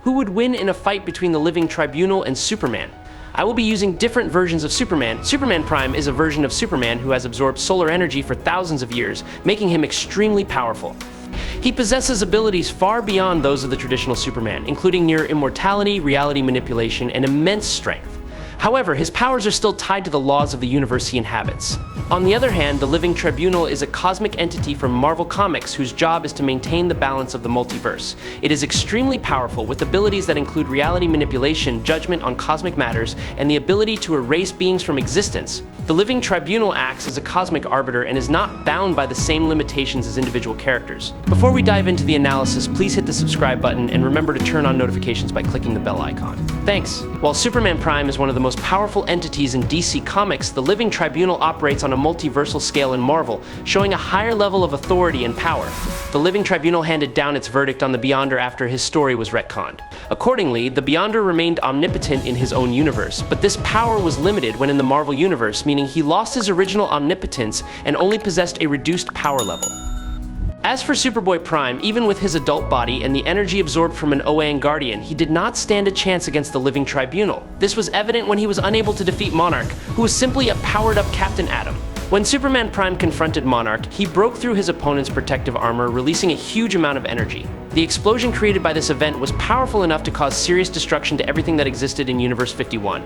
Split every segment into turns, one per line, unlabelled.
who would win in a fight between the Living Tribunal and Superman? I will be using different versions of Superman. Superman Prime is a version of Superman who has absorbed solar energy for thousands of years, making him extremely powerful. He possesses abilities far beyond those of the traditional Superman, including near-immortality, reality manipulation, and immense strength. However, his powers are still tied to the laws of the universe he inhabits. On the other hand, the Living Tribunal is a cosmic entity from Marvel Comics whose job is to maintain the balance of the multiverse. It is extremely powerful, with abilities that include reality manipulation, judgment on cosmic matters, and the ability to erase beings from existence. The Living Tribunal acts as a cosmic arbiter and is not bound by the same limitations as individual characters. Before we dive into the analysis, please hit the subscribe button and remember to turn on notifications by clicking the bell icon. Thanks! While Superman Prime is one of the most powerful entities in DC Comics, the Living Tribunal operates on a multiversal scale in Marvel, showing a higher level of authority and power. The Living Tribunal handed down its verdict on the Beyonder after his story was retconned. Accordingly, the Beyonder remained omnipotent in his own universe, but this power was limited when in the Marvel Universe, meaning he lost his original omnipotence and only possessed a reduced power level. As for Superboy Prime, even with his adult body and the energy absorbed from an Oan Guardian, he did not stand a chance against the Living Tribunal. This was evident when he was unable to defeat Monarch, who was simply a powered-up Captain Atom. When Superman Prime confronted Monarch, he broke through his opponent's protective armor, releasing a huge amount of energy. The explosion created by this event was powerful enough to cause serious destruction to everything that existed in Universe 51.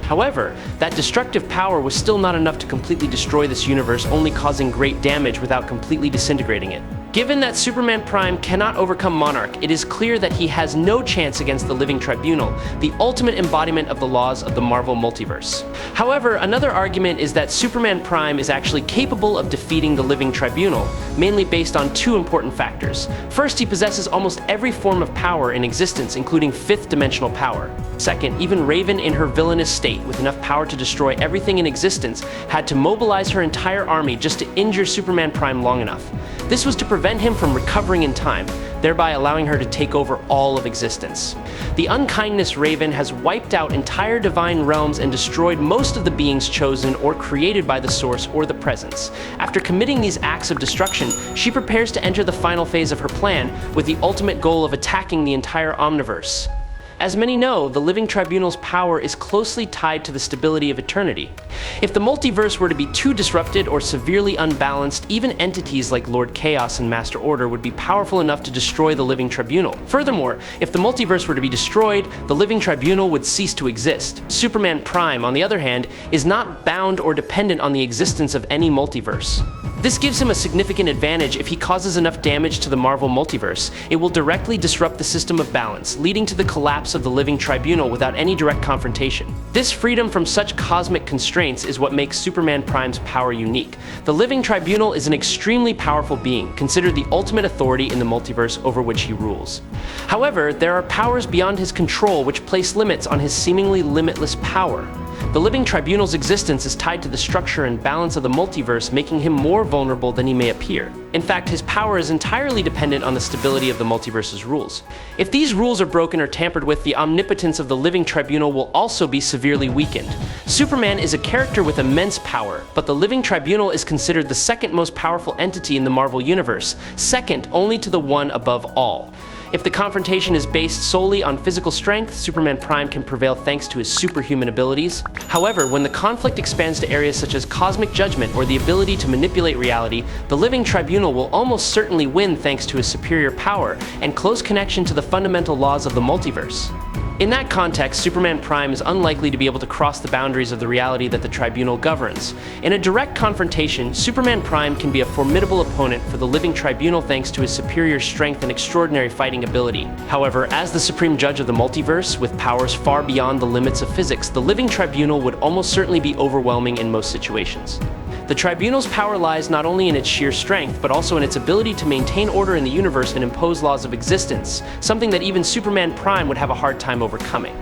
However, that destructive power was still not enough to completely destroy this universe, only causing great damage without completely disintegrating it. Given that Superman Prime cannot overcome Monarch, it is clear that he has no chance against the Living Tribunal, the ultimate embodiment of the laws of the Marvel Multiverse. However, another argument is that Superman Prime is actually capable of defeating the Living Tribunal, mainly based on two important factors. First, he possesses almost every form of power in existence, including fifth-dimensional power. Second, even Raven in her villainous state, with enough power to destroy everything in existence, had to mobilize her entire army just to injure Superman Prime long enough. This was to prevent him from recovering in time, thereby allowing her to take over all of existence. The unkindness Raven has wiped out entire divine realms and destroyed most of the beings chosen or created by the Source or the Presence. After committing these acts of destruction, she prepares to enter the final phase of her plan, with the ultimate goal of attacking the entire Omniverse. As many know, the Living Tribunal's power is closely tied to the stability of eternity. If the multiverse were to be too disrupted or severely unbalanced, even entities like Lord Chaos and Master Order would be powerful enough to destroy the Living Tribunal. Furthermore, if the multiverse were to be destroyed, the Living Tribunal would cease to exist. Superman Prime, on the other hand, is not bound or dependent on the existence of any multiverse. This gives him a significant advantage. If he causes enough damage to the Marvel Multiverse, it will directly disrupt the system of balance, leading to the collapse of the Living Tribunal without any direct confrontation. This freedom from such cosmic constraints is what makes Superman Prime's power unique. The Living Tribunal is an extremely powerful being, considered the ultimate authority in the multiverse over which he rules. However, there are powers beyond his control which place limits on his seemingly limitless power. The Living Tribunal's existence is tied to the structure and balance of the multiverse, making him more vulnerable than he may appear. In fact, his power is entirely dependent on the stability of the multiverse's rules. If these rules are broken or tampered with, the omnipotence of the Living Tribunal will also be severely weakened. Superman is a character with immense power, but the Living Tribunal is considered the second most powerful entity in the Marvel Universe, second only to the one above all. If the confrontation is based solely on physical strength, Superman Prime can prevail thanks to his superhuman abilities. However, when the conflict expands to areas such as cosmic judgment or the ability to manipulate reality, the Living Tribunal will almost certainly win thanks to his superior power and close connection to the fundamental laws of the multiverse. In that context, Superman Prime is unlikely to be able to cross the boundaries of the reality that the Tribunal governs. In a direct confrontation, Superman Prime can be a formidable opponent for the Living Tribunal thanks to his superior strength and extraordinary fighting ability. However, as the supreme judge of the multiverse, with powers far beyond the limits of physics, the Living Tribunal would almost certainly be overwhelming in most situations. The Tribunal's power lies not only in its sheer strength, but also in its ability to maintain order in the universe and impose laws of existence, something that even Superman Prime would have a hard time overcoming.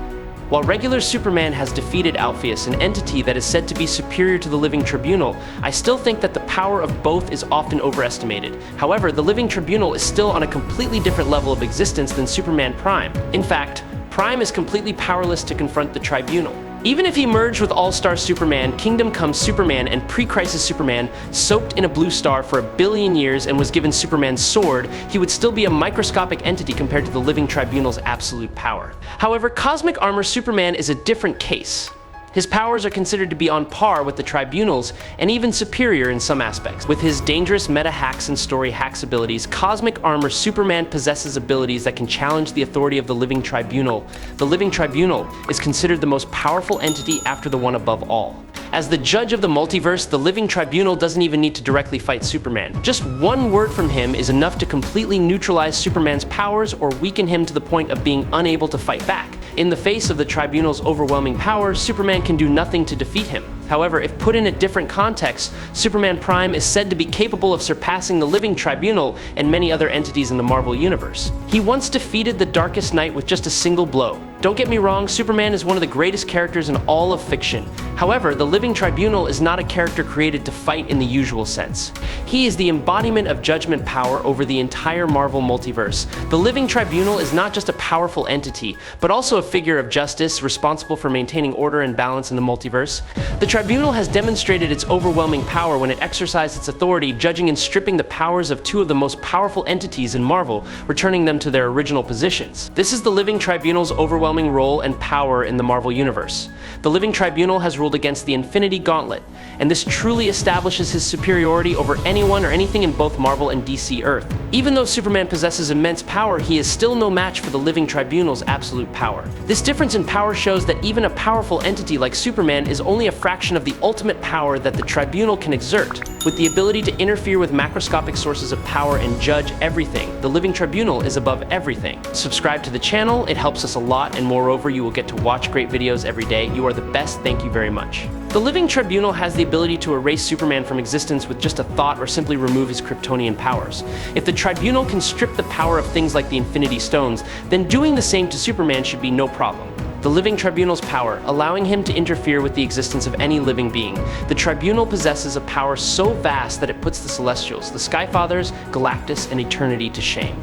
While regular Superman has defeated Alpheus, an entity that is said to be superior to the Living Tribunal, I still think that the power of both is often overestimated. However, the Living Tribunal is still on a completely different level of existence than Superman Prime. In fact, Prime is completely powerless to confront the Tribunal. Even if he merged with All-Star Superman, Kingdom Come Superman, and Pre-Crisis Superman, soaked in a blue star for 1 billion years and was given Superman's sword, he would still be a microscopic entity compared to the Living Tribunal's absolute power. However, Cosmic Armor Superman is a different case. His powers are considered to be on par with the Tribunal's, and even superior in some aspects. With his dangerous meta-hacks and story hacks abilities, Cosmic Armor Superman possesses abilities that can challenge the authority of the Living Tribunal. The Living Tribunal is considered the most powerful entity after the one above all. As the judge of the multiverse, the Living Tribunal doesn't even need to directly fight Superman. Just one word from him is enough to completely neutralize Superman's powers or weaken him to the point of being unable to fight back. In the face of the Tribunal's overwhelming power, Superman can do nothing to defeat him. However, if put in a different context, Superman Prime is said to be capable of surpassing the Living Tribunal and many other entities in the Marvel Universe. He once defeated the Darkest Knight with just a single blow. Don't get me wrong, Superman is one of the greatest characters in all of fiction. However, the Living Tribunal is not a character created to fight in the usual sense. He is the embodiment of judgment power over the entire Marvel multiverse. The Living Tribunal is not just a powerful entity, but also a figure of justice responsible for maintaining order and balance in the multiverse. The Tribunal has demonstrated its overwhelming power when it exercised its authority, judging and stripping the powers of two of the most powerful entities in Marvel, returning them to their original positions. This is the Living Tribunal's overwhelming role and power in the Marvel Universe. The Living Tribunal has ruled against the Infinity Gauntlet, and this truly establishes his superiority over anyone or anything in both Marvel and DC Earth. Even though Superman possesses immense power, he is still no match for the Living Tribunal's absolute power. This difference in power shows that even a powerful entity like Superman is only a fraction of the ultimate power that the Tribunal can exert. With the ability to interfere with macroscopic sources of power and judge everything, the Living Tribunal is above everything. Subscribe to the channel, it helps us a lot, and moreover, you will get to watch great videos every day. You are the best, thank you very much. The Living Tribunal has the ability to erase Superman from existence with just a thought or simply remove his Kryptonian powers. If the Tribunal can strip the power of things like the Infinity Stones, then doing the same to Superman should be no problem. The Living Tribunal's power, allowing him to interfere with the existence of any living being. The Tribunal possesses a power so vast that it puts the Celestials, the Skyfathers, Galactus, and Eternity to shame.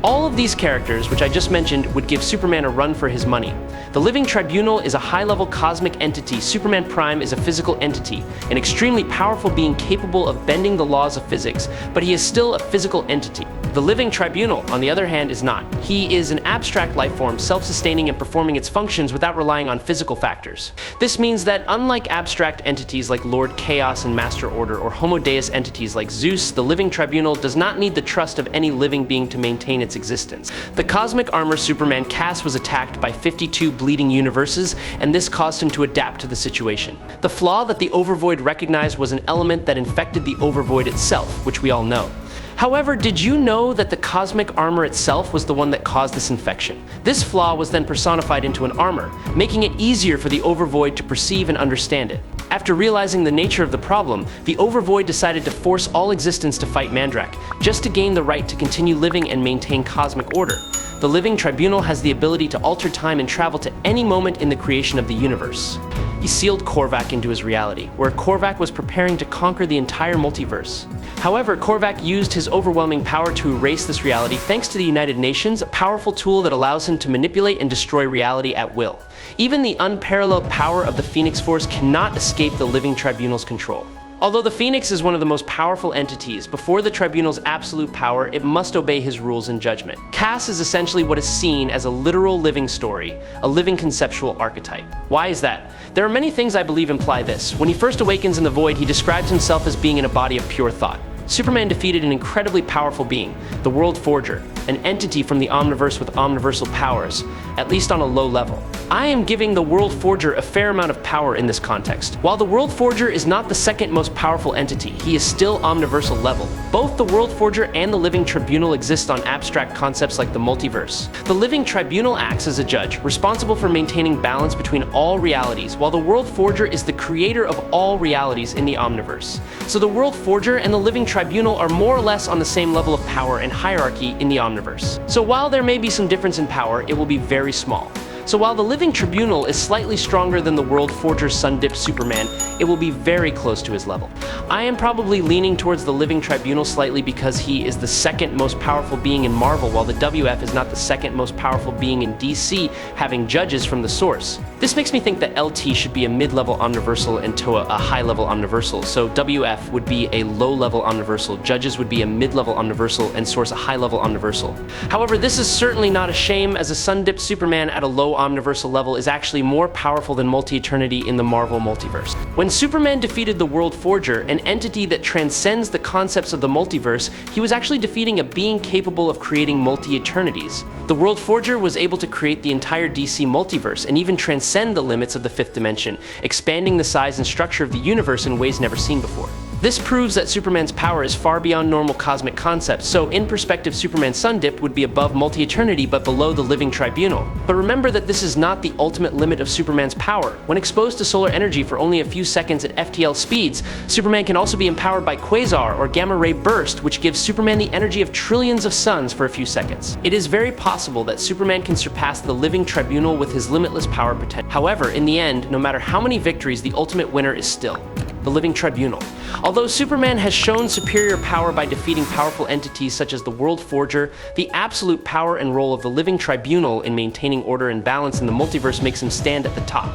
All of these characters, which I just mentioned, would give Superman a run for his money. The Living Tribunal is a high-level cosmic entity. Superman Prime is a physical entity, an extremely powerful being capable of bending the laws of physics, but he is still a physical entity. The Living Tribunal, on the other hand, is not. He is an abstract life form, self-sustaining and performing its functions without relying on physical factors. This means that unlike abstract entities like Lord Chaos and Master Order, or Homo Deus entities like Zeus, the Living Tribunal does not need the trust of any living being to maintain its existence. The Cosmic Armor Superman cast was attacked by 52 bleeding universes, and this caused him to adapt to the situation. The flaw that the Overvoid recognized was an element that infected the Overvoid itself, which we all know. However, did you know that the cosmic armor itself was the one that caused this infection? This flaw was then personified into an armor, making it easier for the Overvoid to perceive and understand it. After realizing the nature of the problem, the Overvoid decided to force all existence to fight Mandrak, just to gain the right to continue living and maintain cosmic order. The Living Tribunal has the ability to alter time and travel to any moment in the creation of the universe. He sealed Korvac into his reality, where Korvac was preparing to conquer the entire multiverse. However, Korvac used his overwhelming power to erase this reality thanks to the United Nations, a powerful tool that allows him to manipulate and destroy reality at will. Even the unparalleled power of the Phoenix Force cannot escape the Living Tribunal's control. Although the Phoenix is one of the most powerful entities, before the Tribunal's absolute power, it must obey his rules and judgment. Cass is essentially what is seen as a literal living story, a living conceptual archetype. Why is that? There are many things I believe imply this. When he first awakens in the Void, he describes himself as being in a body of pure thought. Superman defeated an incredibly powerful being, the World Forger, an entity from the Omniverse with omniversal powers, at least on a low level. I am giving the World Forger a fair amount of power in this context. While the World Forger is not the second most powerful entity, he is still omniversal level. Both the World Forger and the Living Tribunal exist on abstract concepts like the multiverse. The Living Tribunal acts as a judge, responsible for maintaining balance between all realities, while the World Forger is the creator of all realities in the Omniverse. So the World Forger and the Living Tribunal are more or less on the same level of power and hierarchy in the Omniverse. So while there may be some difference in power, it will be very small. So while the Living Tribunal is slightly stronger than the World Forger's sun-dipped Superman, it will be very close to his level. I am probably leaning towards the Living Tribunal slightly because he is the second most powerful being in Marvel, while the WF is not the second most powerful being in DC, having judges from the source. This makes me think that LT should be a mid-level omniversal and Toa a high-level omniversal, so WF would be a low-level omniversal, Judges would be a mid-level omniversal, and Source a high-level omniversal. However, this is certainly not a shame, as a sun-dipped Superman at a low omniversal level is actually more powerful than Multi-Eternity in the Marvel multiverse. When Superman defeated the World Forger, an entity that transcends the concepts of the multiverse, he was actually defeating a being capable of creating multi-eternities. The World Forger was able to create the entire DC multiverse and even transcend the limits of the fifth dimension, expanding the size and structure of the universe in ways never seen before. This proves that Superman's power is far beyond normal cosmic concepts, so in perspective Superman's sun-dip would be above multi-eternity but below the Living Tribunal. But remember that this is not the ultimate limit of Superman's power. When exposed to solar energy for only a few seconds at FTL speeds, Superman can also be empowered by quasar or gamma-ray burst, which gives Superman the energy of trillions of suns for a few seconds. It is very possible that Superman can surpass the Living Tribunal with his limitless power potential. However, in the end, no matter how many victories, the ultimate winner is still the Living Tribunal. Although Superman has shown superior power by defeating powerful entities such as the World Forger, the absolute power and role of the Living Tribunal in maintaining order and balance in the multiverse makes him stand at the top.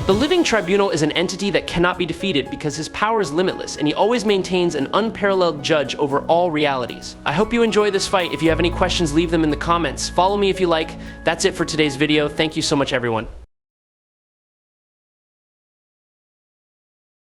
The Living Tribunal is an entity that cannot be defeated because his power is limitless, and he always maintains an unparalleled judge over all realities. I hope you enjoy this fight. If you have any questions, leave them in the comments. Follow me if you like. That's it for today's video. Thank you so much, everyone.